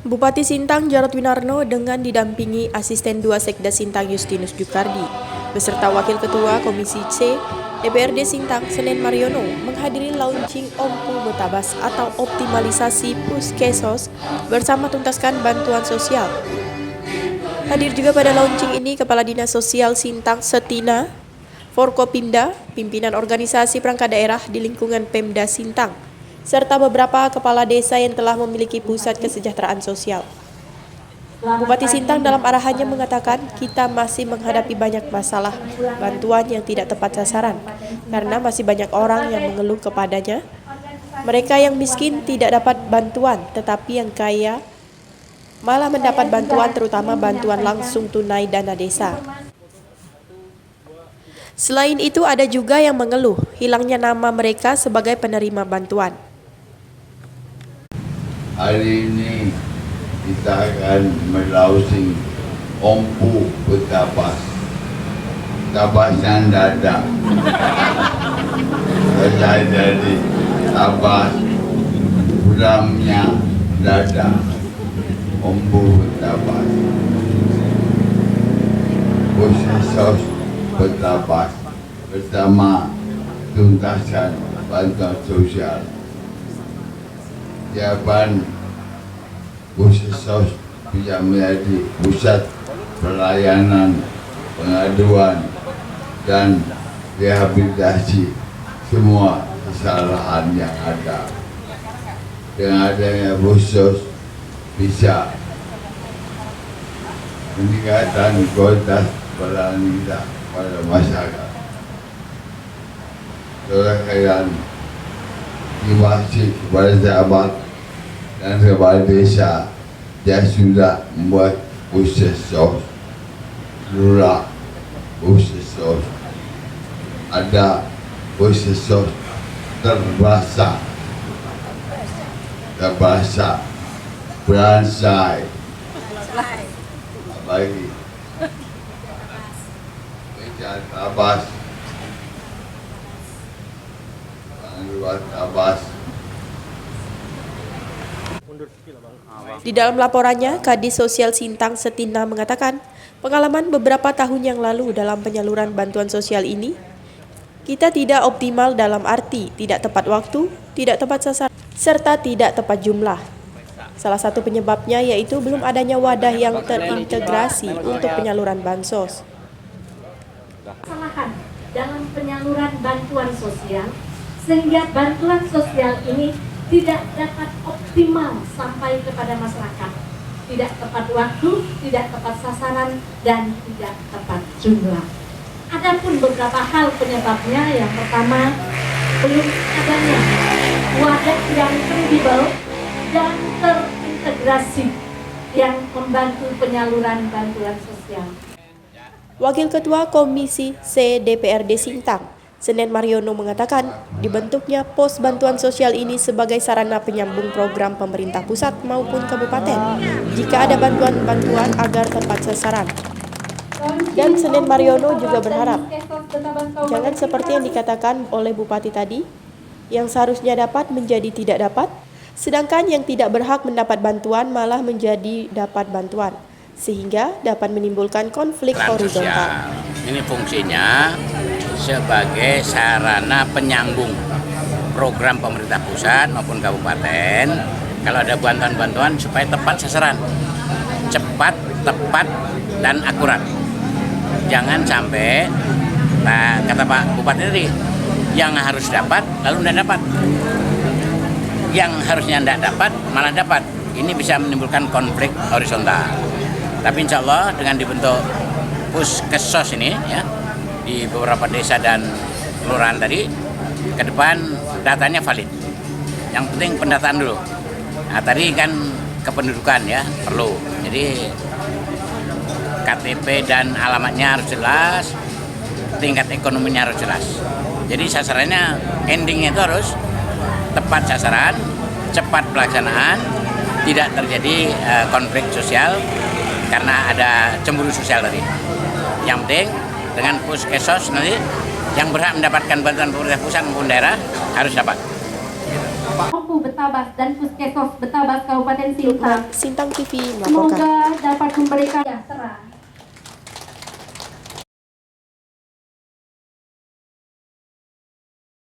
Bupati Sintang Jarod Winarno dengan didampingi Asisten 2 Sekda Sintang Justinus Jukardi beserta Wakil Ketua Komisi C DPRD Sintang Senen Mariono menghadiri launching Ompu Betabas atau optimalisasi Puskesos bersama tuntaskan bantuan sosial. Hadir juga pada launching ini Kepala Dinas Sosial Sintang Setina, Forkopimda, pimpinan organisasi perangkat daerah di lingkungan Pemda Sintang, serta beberapa kepala desa yang telah memiliki pusat kesejahteraan sosial. Bupati Sintang dalam arahannya mengatakan kita masih menghadapi banyak masalah bantuan yang tidak tepat sasaran karena masih banyak orang yang mengeluh kepadanya. Mereka yang miskin tidak dapat bantuan, tetapi yang kaya malah mendapat bantuan, terutama bantuan langsung tunai dana desa. Selain itu ada juga yang mengeluh hilangnya nama mereka sebagai penerima bantuan. Hari ini kita akan melaunching Ompu Betabas. Tabasnya dada. Saya jadi tabas, bulamnya dada. Ompu Betabas. Puskesos Betabas bersama tuntaskan bantuan sosial. Jawaban Puskesos bisa menjadi pusat pelayanan, pengaduan, dan rehabilitasi semua kesalahan yang ada. Dengan adanya Puskesos bisa meningkatkan kualitas pelayanan kita pada masyarakat. Terkait dimaksud kepada sahabat dan kepala desa yang sudah membuat Puskesos, lurah Puskesos, ada Puskesos terbahasa, beransai, bagi meja tabas, luar tabas. Di dalam laporannya, Kadis Sosial Sintang Setina mengatakan, pengalaman beberapa tahun yang lalu dalam penyaluran bantuan sosial ini, kita tidak optimal dalam arti tidak tepat waktu, tidak tepat sasaran, serta tidak tepat jumlah. Salah satu penyebabnya yaitu belum adanya wadah yang terintegrasi untuk penyaluran bansos. Kesalahan dalam penyaluran bantuan sosial, sehingga bantuan sosial ini tidak dapat optimal sampai kepada masyarakat, tidak tepat waktu, tidak tepat sasaran, dan tidak tepat jumlah. Adapun beberapa hal penyebabnya, yang pertama, belum adanya wadah yang kredibel dan terintegrasi yang membantu penyaluran bantuan sosial. Wakil Ketua Komisi C DPRD Sintang Senen Mariono mengatakan dibentuknya pos bantuan sosial ini sebagai sarana penyambung program pemerintah pusat maupun kabupaten jika ada bantuan-bantuan agar tepat sasaran. Dan Senen Mariono juga berharap jangan seperti yang dikatakan oleh Bupati tadi, yang seharusnya dapat menjadi tidak dapat, sedangkan yang tidak berhak mendapat bantuan malah menjadi dapat bantuan, sehingga dapat menimbulkan konflik horizontal. Ini fungsinya sebagai sarana penyambung program pemerintah pusat maupun kabupaten. Kalau ada bantuan-bantuan supaya tepat sasaran, cepat, tepat, dan akurat. Jangan sampai, nah, kata Pak Bupati tadi, yang harus dapat lalu tidak dapat, yang harusnya tidak dapat malah dapat. Ini bisa menimbulkan konflik horizontal. Tapi insya Allah dengan dibentuk Puskesos ini ya, di beberapa desa dan kelurahan tadi, ke depan datanya valid. Yang penting pendataan dulu. Nah tadi kan kependudukan ya perlu. Jadi KTP dan alamatnya harus jelas, tingkat ekonominya harus jelas. Jadi sasarannya, endingnya itu harus tepat sasaran, cepat pelaksanaan, tidak terjadi konflik sosial karena ada cemburu sosial tadi. Yang penting dengan Puskesos nanti yang berhak mendapatkan bantuan pemerintah pusat maupun daerah harus dapat. Gitu. Mampu Betabas dan Puskesmas Betabas Kabupaten Sintang Sintang TV melaporkan. semoga dapat memberikan sejahtera